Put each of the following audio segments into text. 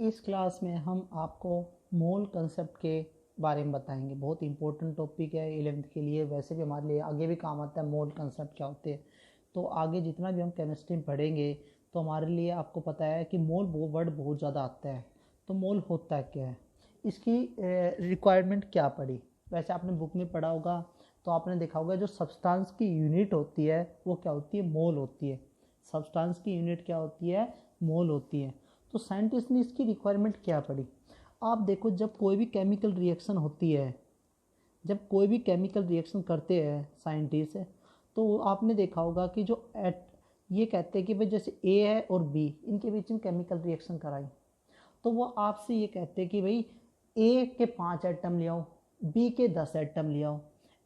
इस क्लास में हम आपको मोल कंसेप्ट के बारे में बताएंगे। बहुत इंपॉर्टेंट टॉपिक है 11th के लिए, वैसे भी हमारे लिए आगे भी काम आता है मोल कंसेप्ट क्या होते हैं। तो आगे जितना भी हम केमिस्ट्री में पढ़ेंगे तो हमारे लिए आपको पता है कि मोल वर्ड बहुत ज़्यादा आता है। तो मोल होता है क्या है, इसकी रिक्वायरमेंट क्या पड़ी। वैसे आपने बुक में पढ़ा होगा तो आपने देखा होगा जो सब्सटेंस की यूनिट होती है वो क्या होती है, मोल होती है। सब्सटेंस की यूनिट क्या होती है, मोल होती है। तो साइंटिस्ट ने इसकी रिक्वायरमेंट क्या पड़ी। आप देखो, जब कोई भी केमिकल रिएक्शन होती है, जब कोई भी केमिकल रिएक्शन करते हैं साइंटिस्ट, तो आपने देखा होगा कि जो ये कहते हैं कि भाई जैसे ए है और बी, इनके बीच में केमिकल रिएक्शन कराई, तो वो आपसे ये कहते हैं कि भाई ए के 5 एटम ले आओ, बी के 10 एटम ले आओ,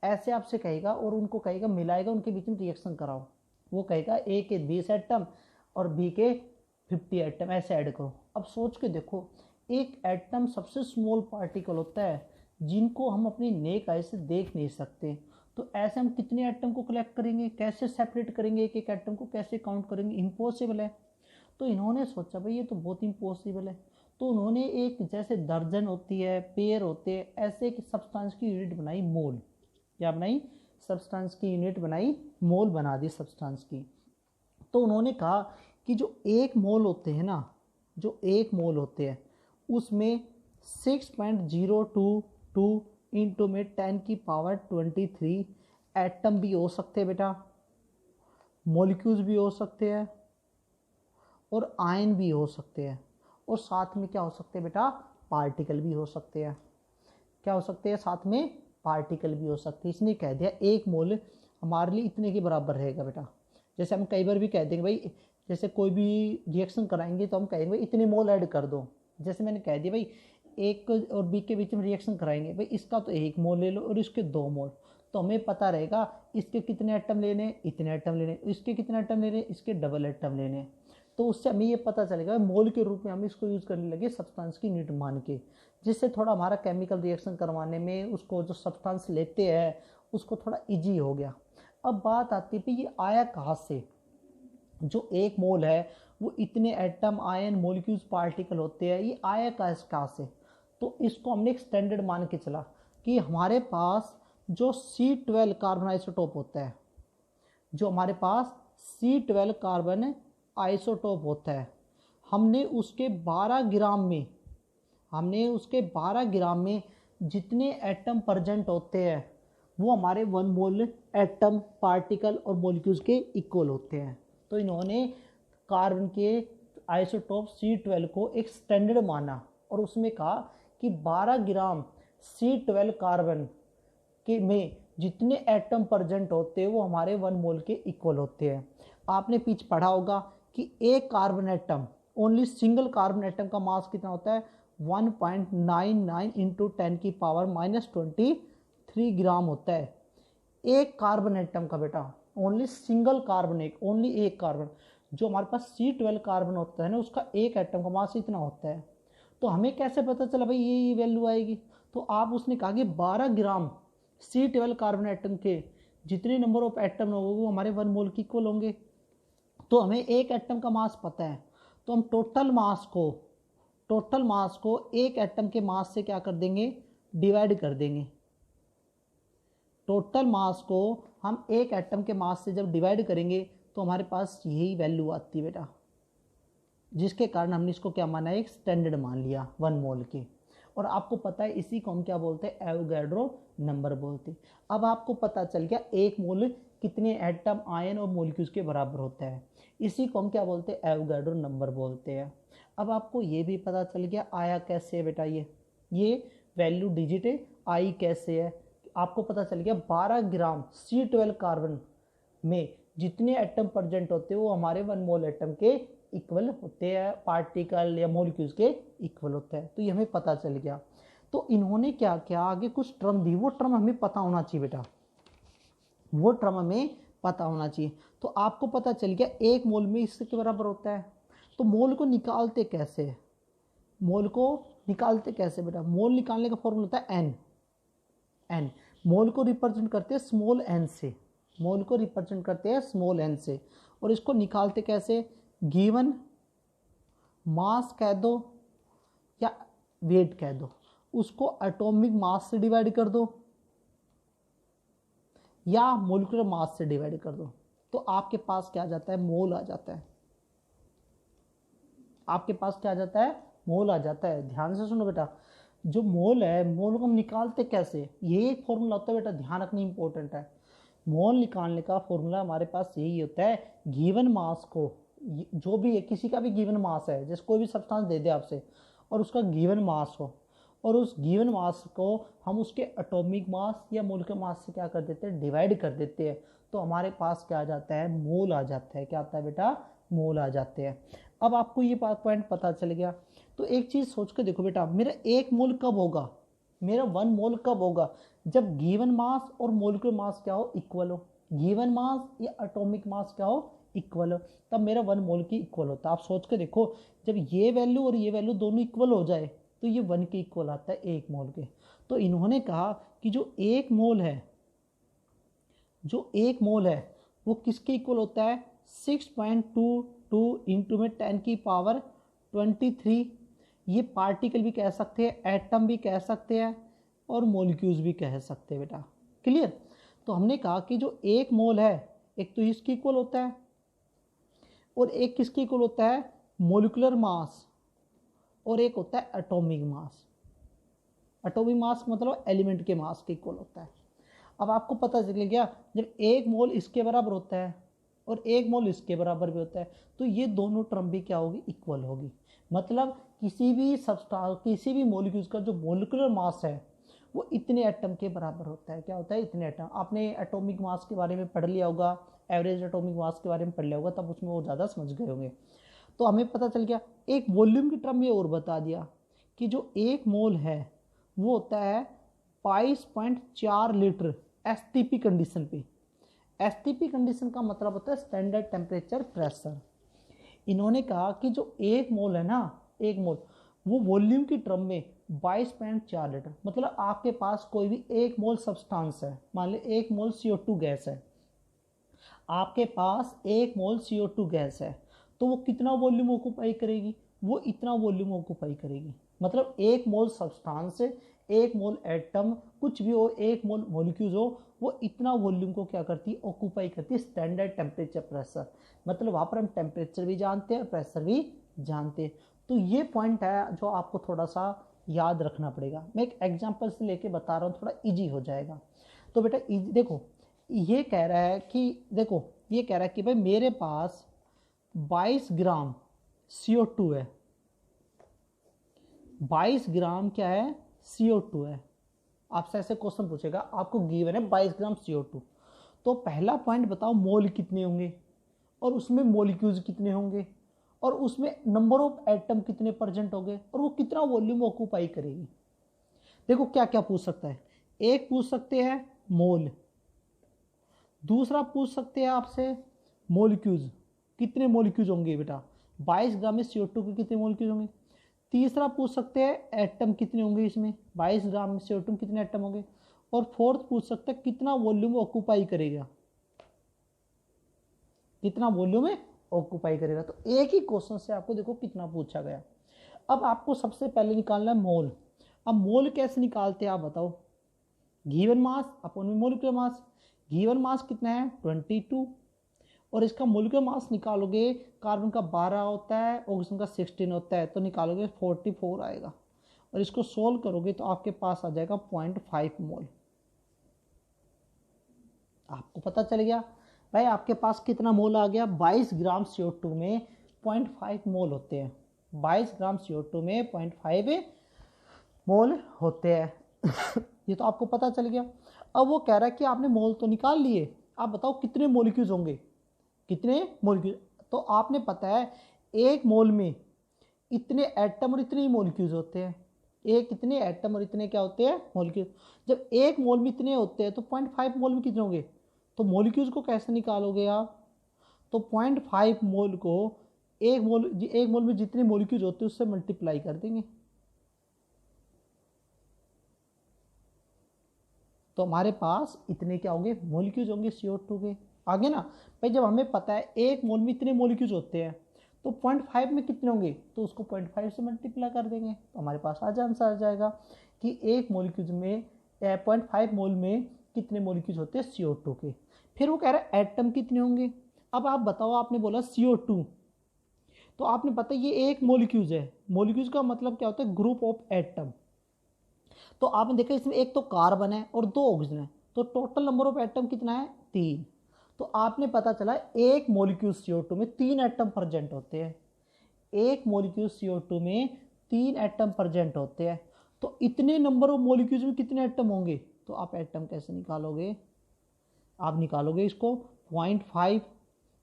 ऐसे आपसे कहेगा और उनको कहेगा मिलाएगा, उनके बीच में रिएक्शन कराओ। वो कहेगा ए के 20 एटम और बी के 50 एटम ऐसे ऐड करो। अब सोच के देखो, एक एटम सबसे स्मॉल पार्टिकल होता है जिनको हम अपनी नेक आई से देख नहीं सकते। तो ऐसे हम कितने एटम को कलेक्ट करेंगे, कैसे सेपरेट करेंगे, एक एक एटम को कैसे काउंट करेंगे, इम्पॉसिबल है। तो इन्होंने सोचा भाई ये तो बहुत इम्पॉसिबल है। तो उन्होंने एक जैसे दर्जन होती है, पेयर होते हैं, ऐसे एक सब्सटेंस की यूनिट बनाई मोल। क्या बनाई, सब्सटेंस की यूनिट बनाई, मोल बना दी सब्सटेंस की। तो उन्होंने कहा कि जो एक मोल होते हैं ना, जो एक मोल होते हैं उसमें 6.022 इंटू में 10 की पावर 23 एटम भी हो सकते हैं बेटा, मॉलिक्यूल्स भी हो सकते हैं और आयन भी हो सकते हैं, और साथ में क्या हो सकते हैं बेटा, पार्टिकल भी हो सकते हैं। क्या हो सकते हैं, साथ में पार्टिकल भी हो सकते हैं। इसने कह दिया एक मोल हमारे लिए इतने के बराबर रहेगा बेटा। जैसे हम कई बार भी कह देंगे भाई, जैसे कोई भी रिएक्शन कराएंगे तो हम कहेंगे भाई इतने मोल ऐड कर दो। जैसे मैंने कह दिया भाई एक और बी के बीच में रिएक्शन कराएंगे, भाई इसका तो 1 मोल ले लो और इसके 2 मोल, तो हमें पता रहेगा इसके कितने एटम लेने, इतने एटम लेने, इसके कितने एटम लेने, इसके डबल एटम लेने। तो उससे हमें ये पता चलेगा, मोल के रूप में हम इसको यूज़ करने लगे सब्सटेंस की यूनिट मान के, जिससे थोड़ा हमारा केमिकल रिएक्शन करवाने में उसको जो सब्सटेंस लेते हैं उसको थोड़ा इजी हो गया। अब बात आती है ये आया कहाँ से। जो एक मोल है वो इतने एटम, आयन, मॉलिक्यूल्स, पार्टिकल होते हैं, ये आया कहाँ से। तो इसको हमने एक स्टैंडर्ड मान के चला कि हमारे पास जो C12 कार्बन आइसोटोप होता है, जो हमारे पास C12 कार्बन आइसोटोप होता है, हमने उसके 12 ग्राम में जितने एटम प्रेजेंट होते हैं वो हमारे 1 मोल एटम, पार्टिकल और मॉलिक्यूल्स के इक्वल होते हैं। तो इन्होंने कार्बन के आइसोटोप C12 को एक स्टैंडर्ड माना और उसमें कहा कि 12 ग्राम C12 कार्बन के में जितने एटम प्रेजेंट होते हैं वो हमारे 1 मोल के इक्वल होते हैं। आपने पीछे पढ़ा होगा कि एक carbon atom, only single carbon atom का मास कितना होता है, 1.99 इंटू 10 की पावर -23 ग्राम होता है। एक कार्बन एटम का बेटा, ओनली सिंगल कार्बन, ओनली एक कार्बन, जो हमारे पास C12 कार्बन होता है ना, उसका एक एटम का मास इतना होता है। तो हमें कैसे पता चला भाई ये वैल्यू आएगी। तो आप उसने कहा कि 12 ग्राम C12 कार्बन एटम के जितने नंबर ऑफ एटम होंगे वो हमारे 1 मोल की इक्वल होंगे। तो हमें एक एटम का मास पता है, तो हम टोटल मास को एक एटम के मास से क्या कर देंगे, डिवाइड कर देंगे। टोटल मास को हम एक एटम के मास से जब डिवाइड करेंगे तो हमारे पास यही वैल्यू आती है बेटा, जिसके कारण हमने इसको क्या माना, एक स्टैंडर्ड मान लिया 1 मोल के। और आपको पता है इसी को हम क्या बोलते हैं, एवोगैड्रो नंबर बोलते हैं। अब आपको पता चल गया एक मोल कितने एटम, आयन और मॉलिक्यूल्स के बराबर होता है, इसी को हम क्या बोलते हैं, एवोगैड्रो नंबर बोलते हैं। अब आपको ये भी पता चल गया आया कैसे है बेटा, ये वैल्यू डिजिट आई कैसे है। आपको पता चल गया 12 ग्राम C12 कार्बन में जितने एटम प्रेजेंट होते हैं वो हमारे 1 मोल एटम के इक्वल होते हैं, पार्टिकल या मॉलिक्यूल्स के इक्वल होता है। तो ये हमें पता चल गया। तो इन्होंने क्या किया, आगे कुछ टर्म दी, वो टर्म हमें पता होना चाहिए बेटा, वो टर्म हमें पता होना चाहिए। तो आपको पता चल गया एक मोल में इसके बराबर होता है। तो मोल को निकालते कैसे, बेटा, मोल निकालने का फॉर्मूला होता है एन। मोल को रिप्रेजेंट करते हैं स्मॉल एन से, और इसको निकालते कैसे, गिवन मास कह दो या वेट कह दो, उसको एटॉमिक मास से डिवाइड कर दो या मोलिकुलर मास से डिवाइड कर दो, तो आपके पास क्या आ जाता है, मोल आ जाता है। आपके पास क्या आ जाता है, मोल आ जाता है। ध्यान से सुनो बेटा, जो मोल है, मोल को हम निकालते कैसे, ये एक फॉर्मूला होता है बेटा, ध्यान रखना इंपॉर्टेंट है। मोल निकालने का फॉर्मूला हमारे पास यही होता है, गिवन मास को, जो भी है, किसी का भी गिवन मास है, जैसे कोई भी सब्सटेंस दे दे आपसे और उसका गिवन मास हो, और उस गिवन मास को हम उसके एटॉमिक मास या मोलिकुलर मास से क्या कर देते हैं, डिवाइड कर देते हैं, तो हमारे पास क्या आ जाता है, मोल आ जाता है। क्या आता है बेटा, मोल आ जाते हैं। अब आपको ये पॉइंट पता चल गया, तो एक चीज़ सोच के देखो बेटा, मेरा एक मोल कब होगा, मेरा 1 मोल कब होगा, जब गिवन मास और मोलिकुलर मास क्या हो, इक्वल हो। गिवन मास या एटॉमिक मास क्या हो, इक्वल हो, तब मेरा 1 मोल की इक्वल होता है। आप सोच के देखो, जब ये वैल्यू और ये वैल्यू दोनों इक्वल हो जाए तो ये 1 के इक्वल आता है, 1 मोल के। तो इन्होंने कहा कि जो 1 मोल है, जो 1 मोल है वो किसके इक्वल होता है, 6.22 इंटू में 10 की पावर 23। ये पार्टिकल भी कह सकते हैं, एटम भी कह सकते हैं, और मोलिक्यूल्स भी कह सकते हैं बेटा। क्लियर। तो हमने कहा कि जो 1 मोल है, एक तो इसके इक्वल होता है और एक किसके इक्वल होता है, मोलिकुलर मास, और एक होता है एटॉमिक मास। एटॉमिक मास मतलब एलिमेंट के मास के इक्वल होता है। अब आपको पता चल गया, जब 1 मोल इसके बराबर होता है और 1 मोल इसके बराबर भी होता है, तो ये दोनों टर्म भी क्या होगी, इक्वल होगी। मतलब किसी भी सब्सटेंस, किसी भी मॉलिक्यूल्स का जो मोलिकुलर मास है वो इतने एटम के बराबर होता है। क्या होता है, इतने एटम। आपने एटॉमिक मास के बारे में पढ़ लिया होगा, एवरेज एटॉमिक मास के बारे में पढ़ लिया होगा, तब उसमें वो ज़्यादा समझ गए होंगे। तो हमें पता चल गया, एक वॉल्यूम की टर्म में और बता दिया कि जो 1 मोल है वो होता है 22.4 लीटर एसटीपी कंडीशन पे। एसटीपी कंडीशन का मतलब होता है स्टैंडर्ड टेम्परेचर प्रेशर। इन्होंने कहा कि जो 1 मोल है ना, 1 मोल वो वॉल्यूम की टर्म में 22.4 लीटर, मतलब आपके पास कोई भी 1 मोल सब्सटेंस है, मान ली 1 मोल CO2 गैस है, आपके पास 1 मोल CO2 गैस है, तो वो कितना वॉल्यूम ऑक्यूपाई करेगी, वो इतना वॉल्यूम ऑक्यूपाई करेगी। मतलब 1 मोल सब्सटेंस, 1 मोल एटम, कुछ भी हो, 1 मोल मॉलिक्यूल हो, वो इतना वॉल्यूम को क्या करती है, ऑक्यूपाई करती है, स्टैंडर्ड टेम्परेचर प्रेशर। मतलब वहाँ पर हम टेम्परेचर भी जानते हैं, प्रेशर भी जानते हैं। तो ये पॉइंट है जो आपको थोड़ा सा याद रखना पड़ेगा। मैं एक एग्जाम्पल से लेके बता रहा हूँ, थोड़ा ईजी हो जाएगा। तो बेटा देखो, ये कह रहा है कि, देखो ये कह रहा है कि भाई मेरे पास 22 ग्राम CO2 है, 22 ग्राम क्या है, CO2 है। आपसे ऐसे क्वेश्चन पूछेगा, आपको गिवन है 22 ग्राम CO2, तो पहला पॉइंट बताओ मोल कितने होंगे, और उसमें मोलिक्यूल्स कितने होंगे, और उसमें नंबर ऑफ एटम कितने परसेंट होंगे, और वो कितना वॉल्यूम ऑक्यूपाई करेगी। देखो क्या क्या पूछ सकता है, एक पूछ सकते हैं मोल, दूसरा पूछ सकते हैं आपसे मोलिक्यूल्स, कितने मोलिक्यूल्स होंगे बेटा, 22 ग्राम में CO2 के कितने मोलिक्यूल्स होंगे। तीसरा पूछ सकते हैं एटम कितने होंगे इसमें, 22 ग्राम में CO2 में कितने एटम होंगे। और फोर्थ पूछ सकते हैं कितना वॉल्यूम ऑक्यूपाई करेगा, कितना वॉल्यूम है ऑक्यूपाई करेगा। तो एक ही क्वेश्चन से आपको देखो कितना पूछा गया। अब आपको सबसे पहले निकालना है मोल। अब मोल कैसे निकालते हैं आप बताओ, given mass upon molecular mass. Given mass कितना है 22, और इसका मोलिकुलर मास निकालोगे, कार्बन का 12 होता है, ऑक्सीजन का 16 होता है, तो निकालोगे 44 आएगा, और इसको सोल्व करोगे तो आपके पास आ जाएगा 0.5 मोल। आपको पता चल गया भाई आपके पास कितना मोल आ गया, 22 ग्राम CO2 में 0.5 मोल होते हैं, 22 ग्राम CO2 में 0.5 मोल होते हैं। ये तो आपको पता चल गया। अब वो कह रहा है कि आपने मोल तो निकाल लिए, आप बताओ कितने मोलिक्यूल्स होंगे, कितने मोलिक्यूल। तो आपने पता है 1 मोल में इतने एटम और इतने मोलिक्यूल्स होते हैं, एक इतने एटम और इतने क्या होते हैं, मोलिक्यूल। जब 1 मोल में इतने होते हैं तो 0.5 मोल में कितने होंगे, तो मोलिक्यूल्स को कैसे निकालोगे आप, तो 0.5 मोल को 1 मोल में जितने मोलिक्यूल्स होते हैं उससे मल्टीप्लाई कर देंगे, तो हमारे पास इतने क्या होंगे, मोलिक्यूल्स होंगे CO2 के। आगे ना भाई, जब हमें पता है 1 मोल में इतने मोलिक्यूल्स होते हैं, तो 0.5 में कितने होंगे, तो उसको 0.5 से मल्टीप्लाई कर देंगे तो हमारे पास आज आंसर आ जाएगा कि एक मोलिक्यूल में 0.5 मोल में कितने मोलिक्यूल्स होते हैं CO2 के। फिर वो कह रहा है एटम कितने होंगे। अब आप बताओ, आपने बोला CO2, तो आपने पता ये एक मोलिक्यूल है, मोलिक्यूल का मतलब क्या होता है, ग्रुप ऑफ एटम। तो आपने देखा इसमें एक तो कार्बन है और 2 ऑक्सीजन है, तो टोटल नंबर ऑफ एटम कितना है, 3। तो आपने पता चला एक मोलिक्यूल CO2 में 3 एटम प्रेजेंट होते हैं, एक मोलिक्यूल CO2 में 3 एटम प्रेजेंट होते हैं। तो इतने नंबर ऑफ मोलिक्यूल्स में कितने एटम होंगे, तो आप एटम कैसे निकालोगे, आप निकालोगे इसको 0.5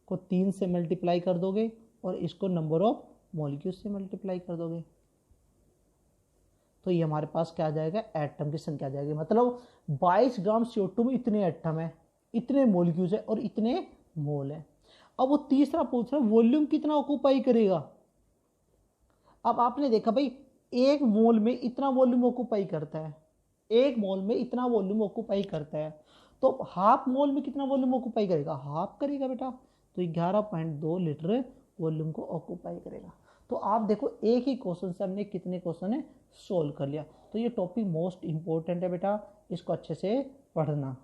को 3 से मल्टीप्लाई कर दोगे और इसको नंबर ऑफ मॉलिक्यूल्स से मल्टीप्लाई कर दोगे, तो ये हमारे पास क्या आ जाएगा, एटम की संख्या आ जाएगी। मतलब 22 ग्राम CO2 में इतने एटम है, इतने मॉलिक्यूल्स है और इतने मोल है। अब वो तीसरा पूछ रहा है वॉल्यूम कितना ऑक्यूपाई करेगा। अब आपने देखा भाई एक मोल में इतना वॉल्यूम ऑक्यूपाई करता है, एक मोल में इतना वॉल्यूम ऑक्यूपाई करता है, तो हाफ मोल में कितना वॉल्यूम ऑक्यूपाई करेगा, हाफ करेगा बेटा, तो 11.2 लीटर वॉल्यूम को ऑक्यूपाई करेगा। तो आप देखो एक ही क्वेश्चन से हमने कितने क्वेश्चन है सोल्व कर लिया। तो ये टॉपिक मोस्ट इंपॉर्टेंट है बेटा, इसको अच्छे से पढ़ना।